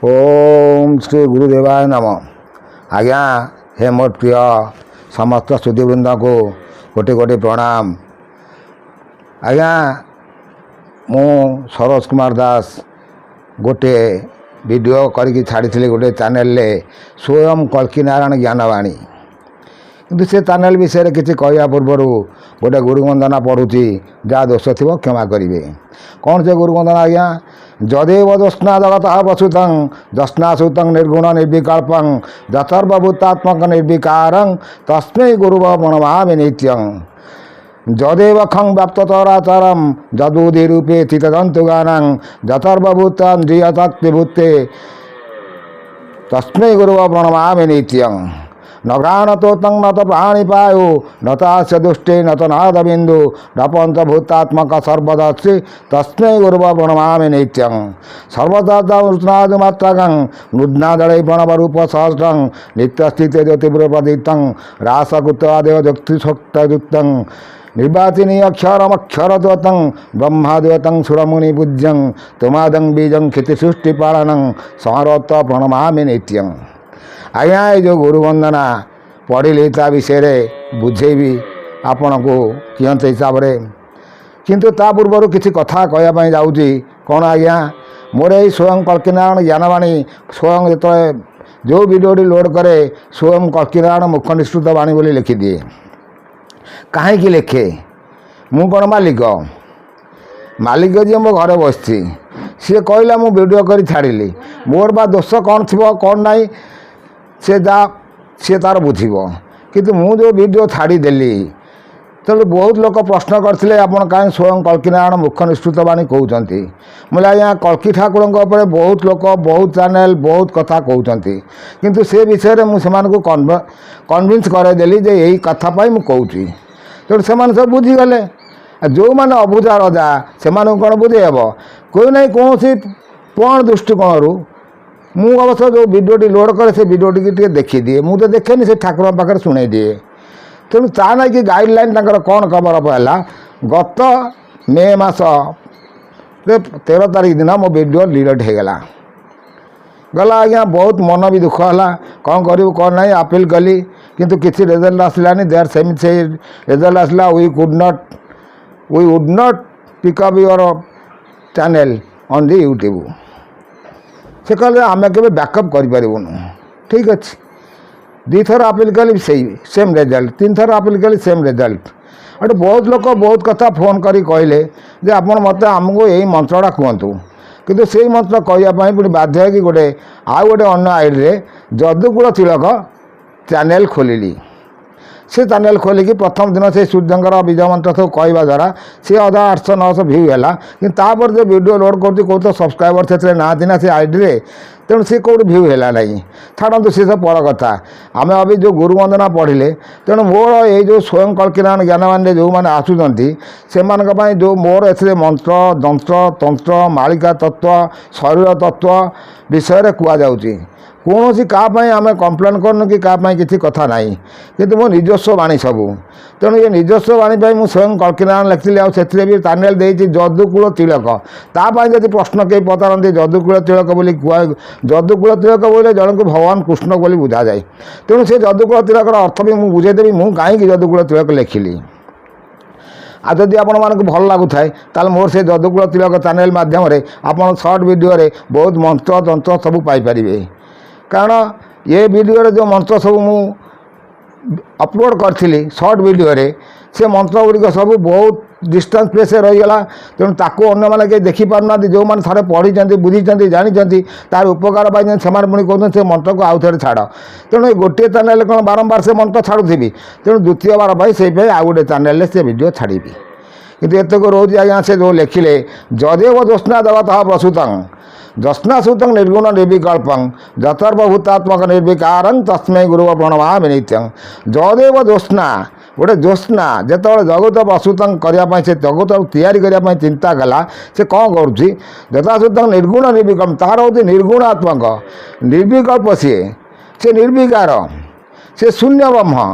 ओम श्री गुरुदेवाय नम। आज्ञा हे मोर प्रिय समस्त सुधीवृंद को कोटि कोटि प्रणाम। आज्ञा मु सरोज कुमार दास गोटे वीडियो करके छाड़ी गोटे चैनल स्वयं कल्की नारायण ज्ञानवाणी किंतु से चैनल विषय किसी कहवा पूर्वर गोटे गुरुवंदना पढ़ुची जहाँ दोष थी क्षमा करेंगे। कौन से गुरुवंदना आज्ञा जदेव जोस्ना जगत वसुतं जस्नासुतं निर्गुण निर्विकल्पं जतर्वभूतात्मक निर्विकारं तस्मै गुरुव प्रणमामि नित्यं जदेव खं व्याप्तचराचरं जदुदिरूपे चितजन्तुगानं जतर्वभूतं जियतक्तिभूते तस्मै गुरुव प्रणमामि नित्यं न घ्राणतो तं न तो प्राणिपायु न तास्य दुष्टे न तो नादबिन्दु न पंचभूतात्मक सर्वदर्शी तस्मै गुरुव प्रणमामि नित्यं सर्वदादमात्रकं नुद्नादलै प्रणवरूप सहस्रं नित्यस्थिते ज्योतिप्रप्रदितं रासकुत्वादेव ज्योतिषोक्तयुक्तं निर्वाचिनी अक्षरमक्षरद्वतं ब्रह्माद्वतं सुरमुनिपूज्यं तुमादं बीजं क्षितिसृष्टिपालनं संहरत प्रणमामि नित्यं। आज्ञा ये जो गुरुवंदना पढ़ी ता विषय बुझेबी आपण को कियंत हिसाब से किंतु ता पूर्वर किसी कथा कहवाई जाऊँगी कौन आज्ञा मोर यही स्वयं कल्की नारायण ज्ञानवाणी स्वयं जो जो वीडियोटी लोड करे स्वयं कल्की नारायण मुख निश्रुत वाणी बोली लिखिदिए। कहीं लिखे मु कौन मालिक मालिक जी मो घरे बस सी कहला मु वीडियो कर छाड़ी मोर बा दोष कौन थी कौन ना सी तार बुझब किंतु मु जो वीडियो छाड़ीदेली तेणु बहुत लोग प्रश्न करते आपड़ कहीं स्वयं कल्की नारायण मुख निश्रुत वाणी कहते मुझे आज्ञा कल्की ठाकुर बहुत लोग बहुत चैनल बहुत कथा कहते किंतु से विषय मुझे कन्विन्स करदेली जे यही कथापाई मुझे कहूँ तेणु से सब बुझीगले जो मैंने अबुझा रजा से कौन बुझे हे कोई ना कौन कौन दृष्टिकोण मु अवश्य जो वीडियोटी लोड करे से वीडियोटी की देखी दिए मुझे देखेनि से ठाकुर पाखे शुणे दिए तेणु ता ना कि गाइडलाइन कौन खबर है गत मे मास 13 तारीख दिन मो वीडियो डिलीट हो गला आज्ञा बहुत मन भी दुख है कौन करूँ कौन ना अपील कली किंतु किसी रिजल्ट आसलानी देर सेम से रिजल्ट आसला we would not pick up your channel on the YouTube से कहले आम के बैकअप करूँ ठीक अच्छे दी थर अपील कली सही सेम रिजल्ट 3 थर अपील कली सेम रिजल्ट अटे बहुत लोग बहुत कथा फोन करी कहले जे आपण मत आमको यही मंत्रटा कहतु किंतु से मंत्र कहवाई पुणी बाध्य कि गोटे आउ गोटे अन्य आईडी जदुकूल तिलक चैनल खोलिली से चैनल खोलिकी प्रथम दिन से सूर्यंकर बीज मंत्र सब कहवा द्वारा सी 800-900 भ्यू है कि तापर जो वीडियो लोड कर कौन तो सब्सक्राइबर से नहांती ना से आईडी तेणु सी कौट भ्यू है ना छाड़ू सी सब पर कथा आम अभी जो गुरुवंदना पढ़ले तेणु मोर ये जो स्वयं कल्की नारायण ज्ञानवाणी जो मैंने आसुँच से जो मोर ए मंत्र जंत्र तंत्र मालिका तत्व शरीर तत्व विषय कहुच्छी कौन सी क्या आम कम्प्लेन करनु कि क्या किसी कथा ना कि मो निजस्व वाणी सबू तेणु ये निजस्व वाणी मुझे स्वयं कल्की नारायण लिखी आने भी चैनल देती जदुकूल तिलक तापाई जब प्रश्न कहीं पचारती जदुकूल तिलक बोली कह जदुकूल तिलक बोले जन को भगवान कृष्ण बोली बुझा जाए तेणु से जदुकूल तिलकर अर्थ भी मुझे बुझेदेवी मुझे कहीं जदुकूल तिलक लिखिली आ जदि आपण मानक भल लगुए ताल मोर से जदुकूल तिलक चैनल मध्यम आप सर्ट वीडियो बहुत मंत्र तंत्र सब पाइपर कारण ये वीडियो जो मंत्र सब मु अपलोड करी सर्ट वीडियो से मंत्र गुड़िक सब बहुत डिस्टेंस प्लेस रहीगला तेणु ताको अन्य मैंने कहीं देखिपार जो मैंने थे पढ़ी बुझी जानते तार उपकार पाई से पुणी कहते से मंत्र को आउ थे छाड़ तेणु गोटे चैनल कौन बारंबार से मंत्र छाड़ुथी तेणु द्वितीय बार पाई से आउ गोटे चैनल से वीडियो छाड़ी कितु एतक रोज आज्ञा से जो लिखिले जदेव जोस्ना जगत प्रसूतं जस्नासुतं निर्गुण निर्विकल्पं जतर्वभूतात्मक निर्विकारं तस्मै गुरुव प्रणमामि नित्यं जदेव जोस्ना गोटे जोस्ना जो जगत प्रसूतं करने से जगत तैयारी करने चिंता कला से कौन करुँची जतासुतं निर्गुण निर्विकल्प तार हूँ निर्गुणात्मक निर्विकल्प सी निर्विकार से शून्य ब्रह्म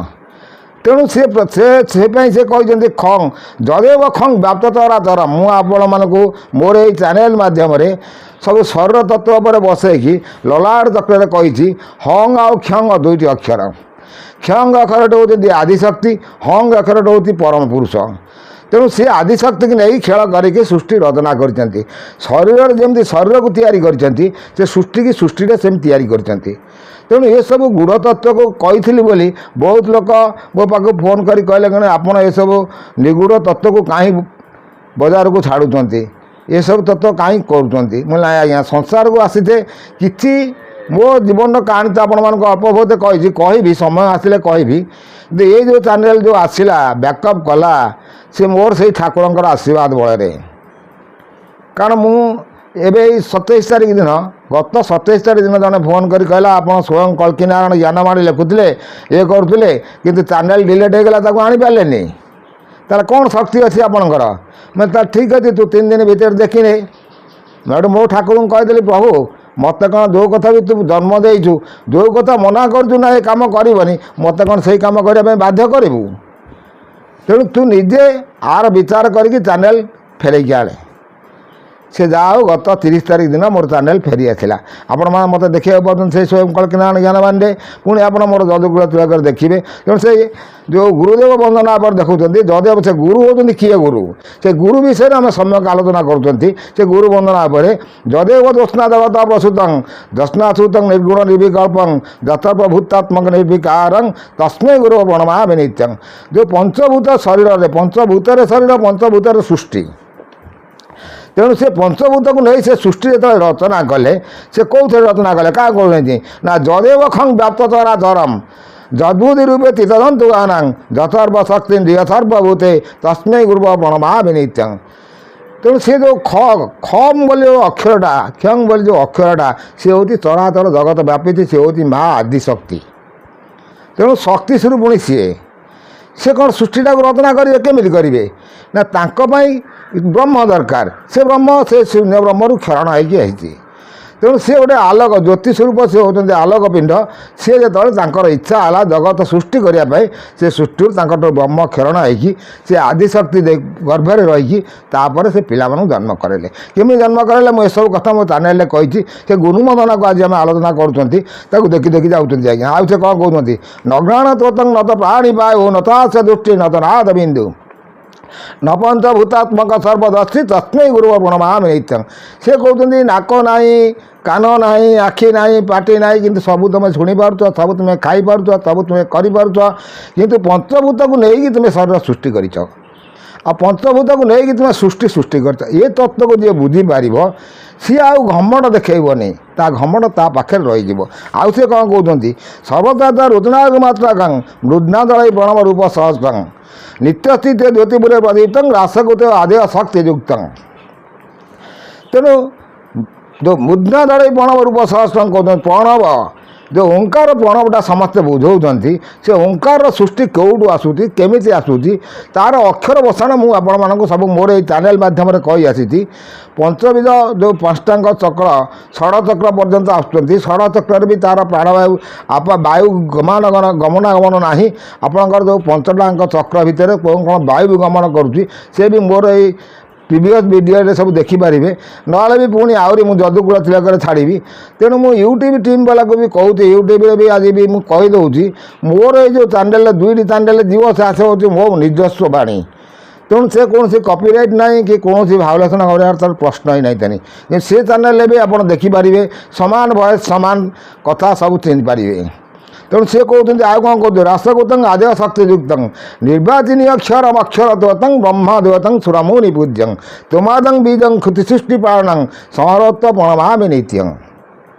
तेणु से कहते खंग जदेव खंग व्याप्त चराचर मुझे आपण मानक मोर यही चैनल मध्यम ସବୁ ଶରୀର ତତ୍ତ୍ୱ ଉପରେ ବସେଇକି ଲଲାଟ ଚକ୍ରରେ କହିଛି ହଙ୍ଗ ଆଉ କ୍ଷଙ୍ଗ ଦୁଇଟି ଅକ୍ଷର। କ୍ଷଙ୍ଗ ଅକ୍ଷରଟି ହେଉଛନ୍ତି ଆଦିଶକ୍ତି, ହଙ୍ଗ ଅକ୍ଷରଟି ହେଉଛି ପରମ ପୁରୁଷ। ତେଣୁ ସେ ଆଦିଶକ୍ତିକି ନେଇ ଖେଳ କରିକି ସୃଷ୍ଟି ରଚନା କରିଛନ୍ତି। ଶରୀରରେ ଯେମିତି ଶରୀରକୁ ତିଆରି କରିଛନ୍ତି, ସେ ସୃଷ୍ଟିକି ସୃଷ୍ଟିରେ ସେମିତି ତିଆରି କରିଛନ୍ତି। ତେଣୁ ଏସବୁ ଗୂଢ଼ ତତ୍ତ୍ୱକୁ କହିଥିଲି ବୋଲି ବହୁତ ଲୋକ ମୋ ପାଖକୁ ଫୋନ୍ କରି କହିଲେ କ'ଣ ଆପଣ ଏସବୁ ନିଗୂଢ଼ ତତ୍ତ୍ୱକୁ କାହିଁ ବଜାରକୁ ଛାଡ଼ୁଛନ୍ତି, ଏସବୁ ତତ୍ତ୍ୱ କାହିଁ କରୁଛନ୍ତି? ମୁଁ ନାଇଁ ଆଜ୍ଞା, ସଂସାରକୁ ଆସିଛେ କିଛି ମୋ ଜୀବନର କାହାଣୀ ତ ଆପଣମାନଙ୍କୁ ଅଳ୍ପ ବହୁତ କହିବି, ସମୟ ଆସିଲେ କହିବି। କିନ୍ତୁ ଏଇ ଯେଉଁ ଚ୍ୟାନେଲ୍ ଯେଉଁ ଆସିଲା ବ୍ୟାକଅପ୍ କଲା, ସେ ମୋର ସେଇ ଠାକୁରଙ୍କର ଆଶୀର୍ବାଦ ବଳରେ। କାରଣ ମୁଁ ଏବେ ଏଇ 27 ତାରିଖ ଦିନ, ଗତ 27 ତାରିଖ ଦିନ ଜଣେ ଫୋନ୍ କରି କହିଲା ଆପଣ ସ୍ୱୟଂ କଳ୍କୀନାରାୟଣ ଜ୍ଞାନବାଣୀ ଲେଖୁଥିଲେ, ଇଏ କରୁଥିଲେ, କିନ୍ତୁ ଚ୍ୟାନେଲ୍ ଡିଲେଟ୍ ହୋଇଗଲା, ତାକୁ ଆଣିପାରିଲେନି। ତାହେଲେ କ'ଣ ଶକ୍ତି ଅଛି ଆପଣଙ୍କର? ମାନେ ତା ଠିକ୍ ଅଛି, ତୁ 3 ଦିନ ଭିତରେ ଦେଖିନେ। ମୁଁ ମୋ ଠାକୁରଙ୍କୁ କହିଦେଲି, ପ୍ରଭୁ ମୋତେ କ'ଣ ଯେଉଁ କଥା ବି ତୁ ଜନ୍ମ ଦେଇଛୁ, ଯେଉଁ କଥା ମନା କରୁଛୁ ନା ଏ କାମ କରିବନି, ମୋତେ କ'ଣ ସେଇ କାମ କରିବା ପାଇଁ ବାଧ୍ୟ କରିବୁ? ତେଣୁ ତୁ ନିଜେ ଆର ବିଚାର କରିକି ଚ୍ୟାନେଲ୍ ଫେରେଇକି ଆଣେ। ସେ ଯାହା ହଉ ଗତ 30 ତାରିଖ ଦିନ ମୋର ଚ୍ୟାନେଲ୍ ଫେରି ଆସିଲା। ଆପଣମାନେ ମୋତେ ଦେଖିବାକୁ ପାଉଛନ୍ତି ସେଇ ସ୍ୱୟଂ କଳ୍କୀନାରାୟଣ ଜ୍ଞାନବାଣୀରେ। ପୁଣି ଆପଣ ମୋର ଯଦୁକୁଳ ତିଳକରେ ଦେଖିବେ। ତେଣୁ ସେଇ ଯେଉଁ ଗୁରୁଦେବ ବନ୍ଦନା ଆପଣ ଦେଖୁଛନ୍ତି, ଯଦିଓ ସେ ଗୁରୁ ହେଉଛନ୍ତି କିଏ ଗୁରୁ, ସେ ଗୁରୁ ବିଷୟରେ ଆମେ ସମ୍ୟକ ଆଲୋଚନା କରୁଛନ୍ତି। ସେ ଗୁରୁ ବନ୍ଦନା ଉପରେ ଯଦେବ ଜ୍ୟୋତ୍ସ୍ନା ଦେବତା ପ୍ରସୂତଂ ଜ୍ୟୋତ୍ସ୍ନାସୂତଂ ନିର୍ଗୁଣ ନିର୍ବିକଳ୍ପଂ ଯଥପ୍ରଭୂତାତ୍ମକ ନିର୍ବିକାରଂ ତସ୍ମୈ ଗୁରୁ ପ୍ରଣମାମି ନିତ୍ୟଂ। ଯେଉଁ ପଞ୍ଚଭୂତ ଶରୀରରେ, ପଞ୍ଚଭୂତରେ ଶରୀର, ପଞ୍ଚଭୂତରେ ସୃଷ୍ଟି। ତେଣୁ ସେ ପଞ୍ଚଭୂତକୁ ନେଇ ସେ ସୃଷ୍ଟି ଯେତେବେଳେ ରଚନା କଲେ, ସେ କେଉଁଥିରେ ରଚନା କଲେ, କାହା କହୁଛନ୍ତି ନା ଯଦେବ ଖଂ ବ୍ୟାପ୍ତ ଚରାଚରମ୍ ଯଦ୍ବୁଦ୍ଧି ରୂପେ ତିତଦନ୍ତୁ ଗାନାଂ ଯଥର୍ବ ଶକ୍ତି ସର୍ବଭୂତେ ତସ୍ମୈ ଗୁରୁ ପ୍ରଣମାମି ନିତ୍ୟଂ। ତେଣୁ ସେ ଯେଉଁ ଖମ୍ ବୋଲି ଯେଉଁ ଅକ୍ଷରଟା, କ୍ଷଂ ବୋଲି ଯେଉଁ ଅକ୍ଷରଟା, ସେ ହେଉଛି ଚରାଚର ଜଗତ ବ୍ୟାପିଛି, ସେ ହେଉଛି ମା ଆଦିଶକ୍ତି। ତେଣୁ ଶକ୍ତି ସ୍ୱରୂପିଣୀ ସିଏ। ସେ କ'ଣ ସୃଷ୍ଟିଟାକୁ ରଚନା କରିବେ? କେମିତି କରିବେ? ନା ତାଙ୍କ ପାଇଁ ବ୍ରହ୍ମ ଦରକାର। ସେ ବ୍ରହ୍ମ, ସେ ଶୂନ୍ୟ ବ୍ରହ୍ମରୁ କ୍ଷରଣ ହେଇକି ଆସିଛି। ତେଣୁ ସେ ଗୋଟେ ଆଲୋକ ଜ୍ୟୋତି ସ୍ୱରୂପ, ସେ ହେଉଛନ୍ତି ଆଲୋକ ପିଣ୍ଡ। ସିଏ ଯେତେବେଳେ ତାଙ୍କର ଇଚ୍ଛା ହେଲା ଜଗତ ସୃଷ୍ଟି କରିବା ପାଇଁ, ସେ ସୃଷ୍ଟିରୁ ତାଙ୍କଠୁ ବ୍ରହ୍ମ କ୍ଷରଣ ହେଇକି ସେ ଆଦିଶକ୍ତି ଗର୍ଭରେ ରହିକି ତାପରେ ସେ ପିଲାମାନଙ୍କୁ ଜନ୍ମ କରାଇଲେ। କେମିତି ଜନ୍ମ କରାଇଲେ ମୁଁ ଏସବୁ କଥା ମୋ ଚ୍ୟାନେଲରେ କହିଛି। ସେ ଗୁରୁବନ୍ଦନାକୁ ଆଜି ଆମେ ଆଲୋଚନା କରୁଛନ୍ତି, ତାକୁ ଦେଖି ଦେଖି ଯାଉଛନ୍ତି ଆଜ୍ଞା। ଆଉ ସେ କ'ଣ କହୁଛନ୍ତି? ନଗ୍ରାଣ ତ୍ୱତଂ ନ ତ ପ୍ରାଣୀ ବାୟୁ ନ ତାସ୍ୟ ଦୃଷ୍ଟି ନ ତ ନାଦ ବିନ୍ଦୁ ନ ପଞ୍ଚଭୂତାତ୍ମକ ସର୍ବଦର୍ଶୀ ତସ୍ମୈ ଗୁରୁ ପ୍ରଣମାମି ନିତ୍ୟଂ। ସେ କହୁଛନ୍ତି ନାକ ନାହିଁ, କାନ ନାହିଁ, ଆଖି ନାହିଁ, ପାଟି ନାହିଁ, କିନ୍ତୁ ସବୁ ତୁମେ ଶୁଣିପାରୁଛ, ସବୁ ତୁମେ ଖାଇପାରୁଛ, ସବୁ ତୁମେ କରିପାରୁଛ, କିନ୍ତୁ ପଞ୍ଚଭୂତକୁ ନେଇକି ତୁମେ ଶରୀର ସୃଷ୍ଟି କରିଛ। ଆଉ ପଞ୍ଚଭୂତକୁ ନେଇକି ତୁମେ ସୃଷ୍ଟି କରିଛ। ଏ ତତ୍ତ୍ୱକୁ ଯିଏ ବୁଝିପାରିବ, ସିଏ ଆଉ ଘମଣ୍ଡ ଦେଖେଇବନି, ତା ଘମଣ୍ଡ ତା ପାଖରେ ରହିଯିବ। ଆଉ ସେ କ'ଣ କହୁଛନ୍ତି? ସର୍ବଦା ରୁଦ୍ନାଗ ମାତ୍ରାକାଂ ମୃଦ୍ନାଦଳୀ ପ୍ରଣବ ରୂପ ସହସ୍ରଂ ନିତ୍ୟସ୍ଥିତ ଜ୍ୟୋତିପୁରେ ପ୍ରଦୀପ୍ତଂ ରାସକୃତ ଆଦେୟ ଶକ୍ତିଯୁକ୍ତଂ। ତେଣୁ ଯେଉଁ ମୁଦ୍ରାଦଳୀ ପ୍ରଣବ ରୂପ ସହସ୍ରଂ କହୁଛନ୍ତି, ପ୍ରଣବ ଯେଉଁ ଓଙ୍କାର ପ୍ରଣବଟା ସମସ୍ତେ ବୁଝାଉଛନ୍ତି, ସେ ଓଙ୍କାରର ସୃଷ୍ଟି କେଉଁଠୁ ଆସୁଛି, କେମିତି ଆସୁଛି, ତା'ର ଅକ୍ଷର ବସାଣ ମୁଁ ଆପଣମାନଙ୍କୁ ସବୁ ମୋର ଏଇ ଚ୍ୟାନେଲ୍ ମାଧ୍ୟମରେ କହି ଆସିଛି। ପଞ୍ଚବିଧ ଯେଉଁ ପାଞ୍ଚଟାଙ୍କ ଚକ୍ର, ଷଡ଼ଚକ୍ର ପର୍ଯ୍ୟନ୍ତ ଆସୁଛନ୍ତି। ଷଡ଼ଚକ୍ରରେ ବି ତା'ର ପ୍ରାଣବାୟୁ ବାୟୁ ଗମନାଗମନ ନାହିଁ। ଆପଣଙ୍କର ଯେଉଁ ପଞ୍ଚଟାଙ୍କ ଚକ୍ର ଭିତରେ କ'ଣ ବାୟୁ ଗମନ କରୁଛି, ସେ ବି ମୋର ଏଇ ପ୍ରିଭିୟସ୍ ଭିଡ଼ିଓରେ ସବୁ ଦେଖିପାରିବେ। ନହେଲେ ବି ପୁଣି ଆହୁରି ମୁଁ ଯଦୁକୁଳ ତିଳକରେ ଛାଡ଼ିବି। ତେଣୁ ମୁଁ ୟୁଟ୍ୟୁବ୍ ଟିମ୍ ବାଲାକୁ ବି କହୁଛି, ୟୁଟ୍ୟୁବ୍ରେ ବି ଆଜି ବି ମୁଁ କହିଦେଉଛି, ମୋର ଏଇ ଯେଉଁ ଚ୍ୟାନେଲ୍ରେ 2ଟି ଚ୍ୟାନେଲ୍ରେ ଯିବ, ସେ ହେଉଛି ମୋ ନିଜସ୍ୱ ବାଣୀ। ତେଣୁ ସେ କୌଣସି କପିରାଇଟ୍ ନାହିଁ କି କୌଣସି ଭାଉଲେସନ୍ କରିବାର ତାର ପ୍ରଶ୍ନ ହିଁ ନାହିଁ। ତେଣି କିନ୍ତୁ ସେ ଚ୍ୟାନେଲ୍ରେ ବି ଆପଣ ଦେଖିପାରିବେ, ସମାନ ଭଏସ୍, ସମାନ କଥା ସବୁ ଚିହ୍ନିପାରିବେ। ତେଣୁ ସେ କହୁଛନ୍ତି, ଆଉ କ'ଣ କହୁଛନ୍ତି? ରାସକୃତଂ ଆଦେୟ ଶକ୍ତିଯୁକ୍ତଂ ନିର୍ବାଚିନୀୟ କ୍ଷରମ ଅକ୍ଷର ଦେବତଂ ବ୍ରହ୍ମ ଦେବତଂ ସୁରମୁନି ପୂଜ୍ୟଂ ତୁମାଦଂ ବୀଜଂ କ୍ଷୁତି ସୃଷ୍ଟି ପାଳନଂ ସମରତ୍ୱ ପ୍ରଣମାମି ନିତ୍ୟଂ।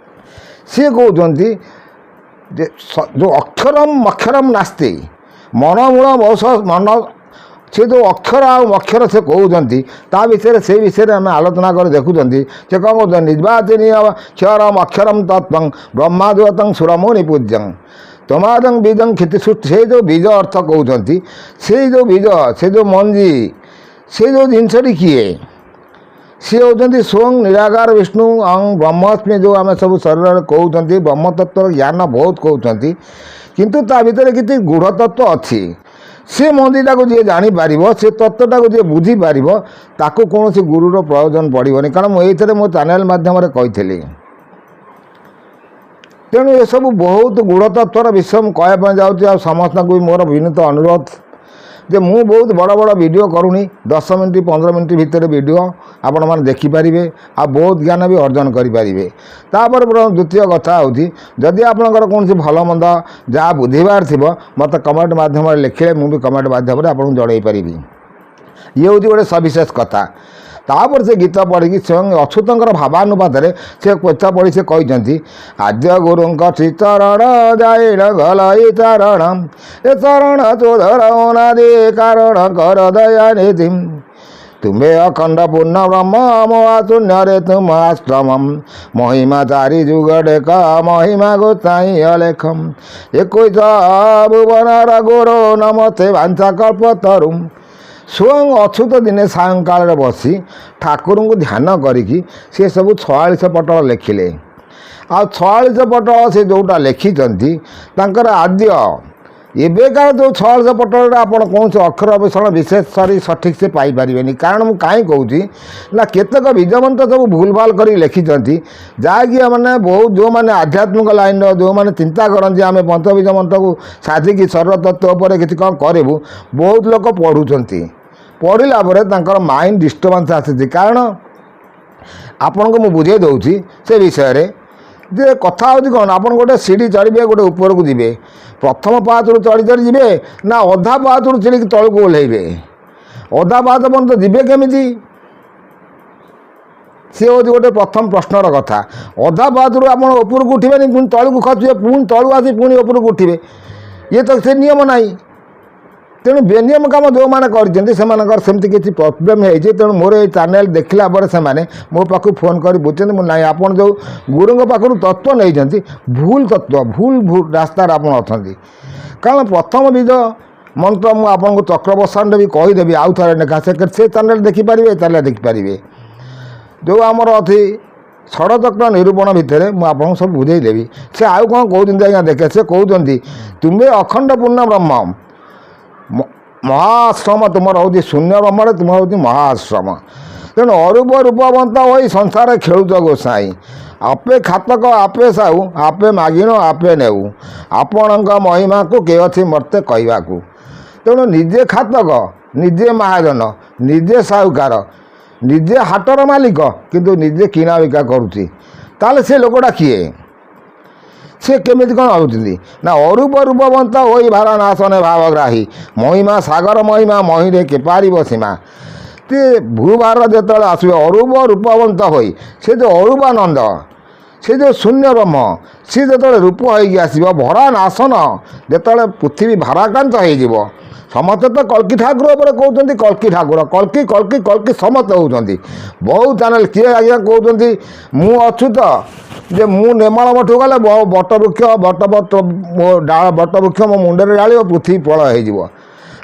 ସିଏ କହୁଛନ୍ତି ଯେ ଯେଉଁ ଅକ୍ଷରମ ନାସ୍ତି ମନମୂଳ ମୌଷ ମନ, ସେ ଯେଉଁ ଅକ୍ଷର ଆଉ ଅକ୍ଷର ସେ କହୁଛନ୍ତି, ତା ବିଷୟରେ ସେଇ ବିଷୟରେ ଆମେ ଆଲୋଚନା କରି ଦେଖୁଛନ୍ତି। ସେ କ'ଣ କହୁଛନ୍ତି? ନିର୍ବାଚିନୀୟ କ୍ଷରମ ଅକ୍ଷରମ ତତ୍ତ୍ୱଂ ବ୍ରହ୍ମାଦେବତଂ ସୁରମୁନି ପୂଜ୍ୟଂ ତମାଦଂ ବୀଜଂ କ୍ଷତି ସୃଷ୍ଟି। ସେଇ ଯେଉଁ ବୀଜ ଅର୍ଥ କହୁଛନ୍ତି, ସେଇ ଯେଉଁ ବୀଜ, ସେ ଯେଉଁ ମଞ୍ଜି, ସେଇ ଯେଉଁ ଜିନିଷଟି କିଏ? ସିଏ ହେଉଛନ୍ତି ସ୍ୱୟଂ ନିରାକାର ବିଷ୍ଣୁ ଅଂ ବ୍ରହ୍ମସ୍ମି। ଯେଉଁ ଆମେ ସବୁ ଶରୀରରେ କହୁଛନ୍ତି, ବ୍ରହ୍ମତତ୍ତ୍ୱର ଜ୍ଞାନ ବହୁତ କହୁଛନ୍ତି, କିନ୍ତୁ ତା ଭିତରେ କିଛି ଗୂଢ଼ ତତ୍ତ୍ୱ ଅଛି। ସେ ମନ୍ଦିରଟାକୁ ଯିଏ ଜାଣିପାରିବ, ସେ ତତ୍ତ୍ୱଟାକୁ ଯିଏ ବୁଝିପାରିବ, ତାକୁ କୌଣସି ଗୁରୁର ପ୍ରୟୋଜନ ପଡ଼ିବନି। କାରଣ ମୁଁ ଏଇଥିରେ ମୋ ଚ୍ୟାନେଲ୍ ମାଧ୍ୟମରେ କହିଥିଲି। ତେଣୁ ଏସବୁ ବହୁତ ଗୂଢ଼ତତ୍ତ୍ୱର ବିଷୟ ମୁଁ କହିବା ପାଇଁ ଯାଉଛି। ଆଉ ସମସ୍ତଙ୍କୁ ବି ମୋର ବିନୀତ ଅନୁରୋଧ ଯେ ମୁଁ ବହୁତ ବଡ଼ ବଡ଼ ଭିଡ଼ିଓ କରୁନି, 10 ମିନିଟ୍ 15 ମିନିଟ୍ ଭିତରେ ଭିଡ଼ିଓ ଆପଣମାନେ ଦେଖିପାରିବେ, ଆଉ ବହୁତ ଜ୍ଞାନ ବି ଅର୍ଜନ କରିପାରିବେ। ତାପରେ ଦ୍ୱିତୀୟ କଥା ହେଉଛି, ଯଦି ଆପଣଙ୍କର କୌଣସି ଭଲ ମନ୍ଦ ଯାହା ବୁଝିବାର ଥିବ ମୋତେ କମେଣ୍ଟ ମାଧ୍ୟମରେ ଲେଖିଲେ ମୁଁ ବି କମେଣ୍ଟ ମାଧ୍ୟମରେ ଆପଣଙ୍କୁ ଜଣାଇ ପାରିବି। ଇଏ ହେଉଛି ଗୋଟେ ସବିଶେଷ କଥା। ତାପରେ ସେ ଗୀତ ପଢ଼ିକି ସ୍ୱୟଂ ଅଚ୍ୟୁତଙ୍କର ଭାବାନୁପାତରେ ସେ କଥା ପଢ଼ି ସେ କହିଛନ୍ତି, ଆଦ୍ୟ ଗୁରୁଙ୍କ ଶ୍ରୀଚରଣ ଯାଇଣ ଗଲଇ ଚରଣ, ଏ ଚରଣ ଚୋଦର ଅନାଦି କାରଣ କର ଦୟାନିଧି, ତୁମେ ଅଖଣ୍ଡ ପୂର୍ଣ୍ଣ ବ୍ରହ୍ମ ମୋହା ଶୂନ୍ୟରେ ତୁମ ଆଶ୍ରମ, ମହିମା ଚାରି ଯୁଗ ଡେକ ମହିମା ଗୋସାଇଁ ଅଲେଖ, 21 ଭୁବନର ଗୁରୁ ନମସ୍ତେ ବାଞ୍ଛା କଳ୍ପତରୁ। ସ୍ୱୟଂ ଅଚ୍ୟୁତ ଦିନେ ସାୟଂକାଳରେ ବସି ଠାକୁରଙ୍କୁ ଧ୍ୟାନ କରିକି ସେ ସବୁ 46 ପଟଳ ଲେଖିଲେ। ଆଉ 46 ପଟଳ ସେ ଯେଉଁଟା ଲେଖିଛନ୍ତି ତାଙ୍କର ଆଦ୍ୟ ଏବେକାର ଯେଉଁ 46 ପଟଳରେ ଆପଣ କୌଣସି ଅକ୍ଷର ଅବିଷଣ ବିଶେଷ ସଠିକ୍ ସେ ପାଇପାରିବେନି। କାରଣ ମୁଁ କାହିଁ କହୁଛି ନା, କେତେକ ବୀଜମନ୍ତ୍ର ସବୁ ଭୁଲ ଭାଲ କରି ଲେଖିଛନ୍ତି, ଯାହାକି ମାନେ ବହୁତ ଯେଉଁମାନେ ଆଧ୍ୟାତ୍ମିକ ଲାଇନ୍ର ଯେଉଁମାନେ ଚିନ୍ତା କରନ୍ତି ଆମେ ପଞ୍ଚବୀଜ ମନ୍ତ୍ରକୁ ସାଧିକି ଶରୀର ତତ୍ତ୍ୱ ଉପରେ କିଛି କ'ଣ କରିବୁ, ବହୁତ ଲୋକ ପଢ଼ୁଛନ୍ତି। ପଢ଼ିଲା ପରେ ତାଙ୍କର ମାଇଣ୍ଡ ଡିଷ୍ଟର୍ବାନ୍ସ ଆସିଛି। କାରଣ ଆପଣଙ୍କୁ ମୁଁ ବୁଝାଇ ଦେଉଛି ସେ ବିଷୟରେ ଯେ କଥା ହେଉଛି କ'ଣ, ଆପଣ ଗୋଟେ ସିଡ଼ି ଚଢ଼ିବେ, ଗୋଟେ ଉପରକୁ ଯିବେ, ପ୍ରଥମ ପାହାଚରୁ ଚଢ଼ି ଚଢ଼ି ଯିବେ ନା ଅଧା ପାହାଚରୁ ଚିଡ଼ିକି ତଳକୁ ଓହ୍ଲାଇବେ? ଅଧା ପାହାଚ ପର୍ଯ୍ୟନ୍ତ ଯିବେ କେମିତି? ସେ ହେଉଛି ଗୋଟେ ପ୍ରଥମ ପ୍ରଶ୍ନର କଥା। ଅଧା ପାହାଚରୁ ଆପଣ ଉପରକୁ ଉଠିବେନି, ପୁଣି ତଳକୁ ଖସିବେ, ପୁଣି ତଳୁ ଆସି ପୁଣି ଉପରକୁ ଉଠିବେ, ଇଏ ତ ସେ ନିୟମ ନାହିଁ। ତେଣୁ ବେନିୟମ କାମ ଯେଉଁମାନେ କରିଛନ୍ତି ସେମାନଙ୍କର ସେମିତି କିଛି ପ୍ରୋବ୍ଲେମ୍ ହେଇଛି। ତେଣୁ ମୋର ଏଇ ଚ୍ୟାନେଲ୍ ଦେଖିଲା ପରେ ସେମାନେ ମୋ ପାଖକୁ ଫୋନ୍ କରି ବୁଝୁଛନ୍ତି, ମୁଁ ନାହିଁ ଆପଣ ଯେଉଁ ଗୁରୁଙ୍କ ପାଖରୁ ତତ୍ତ୍ୱ ନେଇଛନ୍ତି ଭୁଲ ତତ୍ତ୍ୱ, ଭୁଲ ରାସ୍ତାରେ ଆପଣ ଅଛନ୍ତି। କାରଣ ପ୍ରଥମ ବୀଜ ମନ୍ତ୍ର ମୁଁ ଆପଣଙ୍କୁ ଚକ୍ରବର୍ଷାନରେ ବି କହିଦେବି ଆଉ ଥରେ ଲେଖା, ସେ ଚ୍ୟାନେଲ୍ ଦେଖିପାରିବେ, ଏ ଚ୍ୟାନେଲ୍ ଦେଖିପାରିବେ। ଯେଉଁ ଆମର ଅଛି ଷଡ଼ଚକ୍ର ନିରୂପଣ ଭିତରେ ମୁଁ ଆପଣଙ୍କୁ ସବୁ ବୁଝେଇଦେବି। ସେ ଆଉ କ'ଣ କହୁଛନ୍ତି ଆଜ୍ଞା ଦେଖେ, ସେ କହୁଛନ୍ତି ତୁମେ ଅଖଣ୍ଡ ପୂର୍ଣ୍ଣ ବ୍ରହ୍ମ, ମହାଶ୍ରମ ତୁମର ହେଉଛି ଶୂନ୍ୟ ବ୍ରହ୍ମରେ ତୁମର ହେଉଛି ମହାଶ୍ରମ। ତେଣୁ ଅରୂପ ରୂପବନ୍ତ ହୋଇ ସଂସାରରେ ଖେଳୁଛ ଗୋସାଇଁ, ଆପେ ଖାତକ ଆପେ ସାହୁ, ଆପେ ମାଗିଣ ଆପେ ନେଉ, ଆପଣଙ୍କ ମହିମାକୁ କିଏ ଅଛି ମୋତେ କହିବାକୁ। ତେଣୁ ନିଜେ ଖାତକ, ନିଜେ ମହାଜନ, ନିଜେ ସାହୁକାର, ନିଜେ ହାଟର ମାଲିକ, କିନ୍ତୁ ନିଜେ କିଣା ବିକା କରୁଛି, ତାହେଲେ ସେ ଲୋକଟା କିଏ? ସେ କେମିତି କ'ଣ ହେଉଛନ୍ତି ନା, ଅରୂପ ରୂପବନ୍ତ ହୋଇ ଭାରନାଶନେ ଭାବଗ୍ରାହୀ, ମହିମା ସାଗର ମହିମା ମହିରେ କିପାରିବ ସୀମା। ସେ ଭୂଭାର ଯେତେବେଳେ ଆସିବେ ଅରୂପ ରୂପବନ୍ତ ହୋଇ, ସେ ଯେଉଁ ଅରୂପାନନ୍ଦ, ସେ ଯେଉଁ ଶୂନ୍ୟ ବ୍ରହ୍ମ, ସେ ଯେତେବେଳେ ରୂପ ହୋଇକି ଆସିବ, ଭରା ନାଶନ ଯେତେବେଳେ ପୃଥିବୀ ଭାରାକ୍ରାନ୍ତ ହେଇଯିବ, ସମସ୍ତେ ତ କଳ୍କି ଠାକୁର ଉପରେ କହୁଛନ୍ତି, କଳ୍କି ଠାକୁର, କଳ୍କି କଳ୍କି କଳ୍କି ସମସ୍ତେ ହେଉଛନ୍ତି। ବହୁ ଚ୍ୟାନେଲ୍ କିଏ ଆଜ୍ଞା କହୁଛନ୍ତି ମୁଁ ଅଚ୍ୟୁତ ଯେ ମୁଁ ନେମାଳ ମଠକୁ ଗଲେ ବଟବୃକ୍ଷ ବଟବୃକ୍ଷ ମୋ ମୁଣ୍ଡରେ ଢାଳିବ, ପୃଥିବୀ ପ୍ରଳୟ ହେଇଯିବ।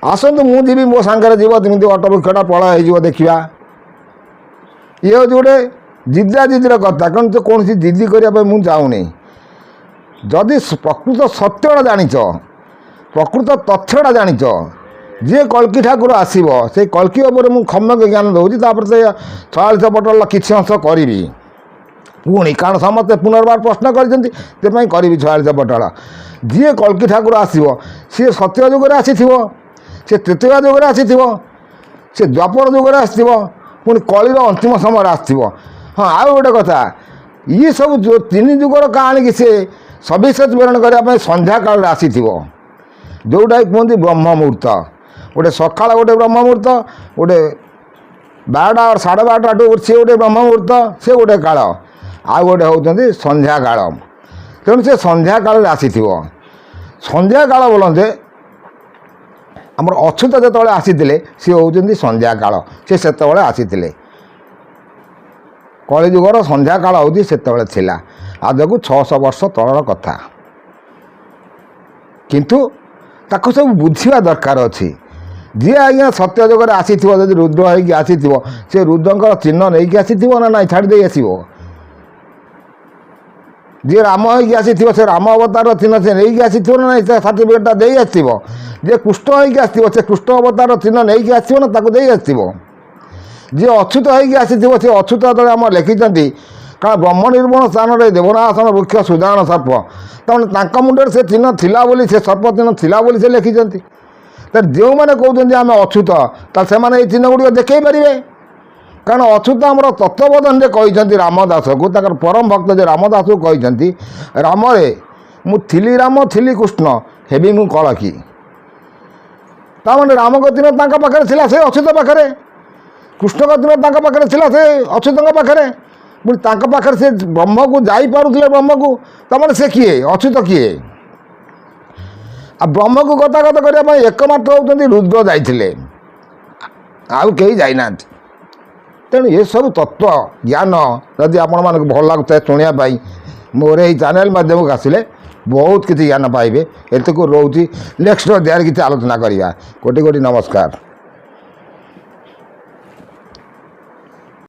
ଆସନ୍ତୁ ମୁଁ ଯିବି, ମୋ ସାଙ୍ଗରେ ଯିବ, ଯେମିତି ବଟବୃକ୍ଷଟା ପ୍ରଳୟ ହେଇଯିବ ଦେଖିବା। ଇଏ ହେଉଛି ଗୋଟେ ଜିଦ୍ର କଥା। କାରଣ ତ କୌଣସି ଜିଦି କରିବା ପାଇଁ ମୁଁ ଚାହୁଁନି। ଯଦି ପ୍ରକୃତ ସତ୍ୟଟା ଜାଣିଛ, ପ୍ରକୃତ ତଥ୍ୟଟା ଜାଣିଛ, ଯିଏ କଳ୍କି ଠାକୁର ଆସିବ ସେଇ କଳ୍କି ଉପରେ ମୁଁ ସମ୍ୟକ ଜ୍ଞାନ ଦେଉଛି। ତାପରେ ସେ 46 ପଟର କିଛି ଅଂଶ କରିବି ପୁଣି, କାରଣ ସମସ୍ତେ ପୁନର୍ବାର ପ୍ରଶ୍ନ କରିଛନ୍ତି, ସେଥିପାଇଁ କରିବି 46 ପଟଳ। ଯିଏ କଳ୍କି ଠାକୁର ଆସିବ ସିଏ ସତ୍ୟ ଯୁଗରେ ଆସିଥିବ, ସେ ତୃତୀୟ ଯୁଗରେ ଆସିଥିବ, ସେ ଦ୍ୱାପର ଯୁଗରେ ଆସିଥିବ, ପୁଣି କଳିର ଅନ୍ତିମ ସମୟରେ ଆସିଥିବ। ହଁ, ଆଉ ଗୋଟେ କଥା, ଇଏ ସବୁ ଯେଉଁ 3 ଯୁଗର କାହାଣୀକି ସେ ସବିଶେଷ ବିବରଣ କରିବା ପାଇଁ ସନ୍ଧ୍ୟାକାଳରେ ଆସିଥିବ, ଯେଉଁଟାକି କୁହନ୍ତି ବ୍ରହ୍ମ ମୁହୂର୍ତ୍ତ। ଗୋଟେ ସକାଳ ଗୋଟେ ବ୍ରହ୍ମ ମୁହୂର୍ତ୍ତ, ଗୋଟେ 12ଟା 12:30ଠୁ ସିଏ ଗୋଟେ ବ୍ରହ୍ମ ମୁହୂର୍ତ୍ତ, ସେ ଗୋଟେ କାଳ, ଆଉ ଗୋଟେ ହେଉଛନ୍ତି ସନ୍ଧ୍ୟାକାଳ। ତେଣୁ ସେ ସନ୍ଧ୍ୟାକାଳରେ ଆସିଥିବ। ସନ୍ଧ୍ୟାକାଳ ବୋଲନ୍ତେ ଆମର ଅଚ୍ୟୁତ ଯେତେବେଳେ ଆସିଥିଲେ ସିଏ ହେଉଛନ୍ତି ସନ୍ଧ୍ୟାକାଳ, ସେ ସେତେବେଳେ ଆସିଥିଲେ। କଳିଯୁଗର ସନ୍ଧ୍ୟାକାଳ ହେଉଛି ସେତେବେଳେ ଥିଲା, ଆଜକୁ 600 ବର୍ଷ ତଳର କଥା। କିନ୍ତୁ ତାକୁ ସବୁ ବୁଝିବା ଦରକାର ଅଛି। ଯିଏ ଆଜ୍ଞା ସତ୍ୟ ଯୁଗରେ ଆସିଥିବ, ଯଦି ରୁଦ୍ର ହେଇକି ଆସିଥିବ, ସେ ରୁଦ୍ରଙ୍କର ଚିହ୍ନ ନେଇକି ଆସିଥିବ ନା ନାଇଁ ଛାଡ଼ି ଦେଇ ଆସିବ? ଯିଏ ରାମ ହେଇକି ଆସିଥିବ ସେ ରାମ ଅବତାରର ଚିହ୍ନ ସେ ନେଇକି ଆସିଥିବ ନା ନାହିଁ, ସେ ସାର୍ଟିଫିକେଟ୍ଟା ଦେଇ ଆସିଥିବ। ଯିଏ କୃଷ୍ଣ ହେଇକି ଆସିଥିବ ସେ କୃଷ୍ଣ ଅବତାରର ଚିହ୍ନ ନେଇକି ଆସିଥିବ ନା ତାକୁ ଦେଇ ଆସିଥିବ। ଯିଏ ଅଚ୍ୟୁତ ହେଇକି ଆସିଥିବ ସେ ଅଚ୍ୟୁତ ତଳେ ଆମର ଲେଖିଛନ୍ତି, କାରଣ ବ୍ରହ୍ମ ନିର୍ମଳ ସ୍ଥାନରେ ଦେବନାସନ ବୃକ୍ଷ ସୁଦାନ ସର୍ପ, ତାମାନେ ତାଙ୍କ ମୁଣ୍ଡରେ ସେ ଚିହ୍ନ ଥିଲା ବୋଲି, ସେ ସର୍ପ ଚିହ୍ନ ଥିଲା ବୋଲି ସେ ଲେଖିଛନ୍ତି। ତାହେଲେ ଯେଉଁମାନେ କହୁଛନ୍ତି ଆମେ ଅଚ୍ୟୁତ, ତାହେଲେ ସେମାନେ ଏଇ ଚିହ୍ନ ଗୁଡ଼ିକ ଦେଖାଇ ପାରିବେ। କାରଣ ଅଚ୍ୟୁତ ଆମର ତତ୍ତ୍ୱବୋଧନରେ କହିଛନ୍ତି ରାମଦାସକୁ, ତାଙ୍କର ପରମ ଭକ୍ତ ଯେ ରାମଦାସକୁ କହିଛନ୍ତି, ରାମରେ ମୁଁ ଥିଲି ରାମ ଥିଲି କୃଷ୍ଣ ହେବି ମୁଁ କଳକି। ତାମାନେ ରାମଙ୍କ ଚିହ୍ନ ତାଙ୍କ ପାଖରେ ଥିଲା ସେ ଅଚ୍ୟୁତ ପାଖରେ, କୃଷ୍ଣଙ୍କ ଚିହ୍ନ ତାଙ୍କ ପାଖରେ ଥିଲା ସେ ଅଚ୍ୟୁତଙ୍କ ପାଖରେ, ପୁଣି ତାଙ୍କ ପାଖରେ ସେ ବ୍ରହ୍ମକୁ ଯାଇପାରୁଥିଲେ ବ୍ରହ୍ମକୁ, ତାମାନେ ସେ କିଏ ଅଚ୍ୟୁତ କିଏ? ଆଉ ବ୍ରହ୍ମକୁ ଗତାଗତ କରିବା ପାଇଁ ଏକମାତ୍ର ହେଉଛନ୍ତି ରୁଦ୍ର ଯାଇଥିଲେ, ଆଉ କେହି ଯାଇନାହାନ୍ତି। ତେଣୁ ଏସବୁ ତତ୍ତ୍ୱ ଜ୍ଞାନ ଯଦି ଆପଣମାନଙ୍କୁ ଭଲ ଲାଗୁଥାଏ ଶୁଣିବା ପାଇଁ, ମୋର ଏହି ଚ୍ୟାନେଲ୍ ମାଧ୍ୟମକୁ ଆସିଲେ ବହୁତ କିଛି ଜ୍ଞାନ ପାଇବେ। ଏତିକି ରହୁଛି, ନେକ୍ସଟ ଅଧ୍ୟାୟରେ କିଛି ଆଲୋଚନା କରିବା। କୋଟି କୋଟି ନମସ୍କାର।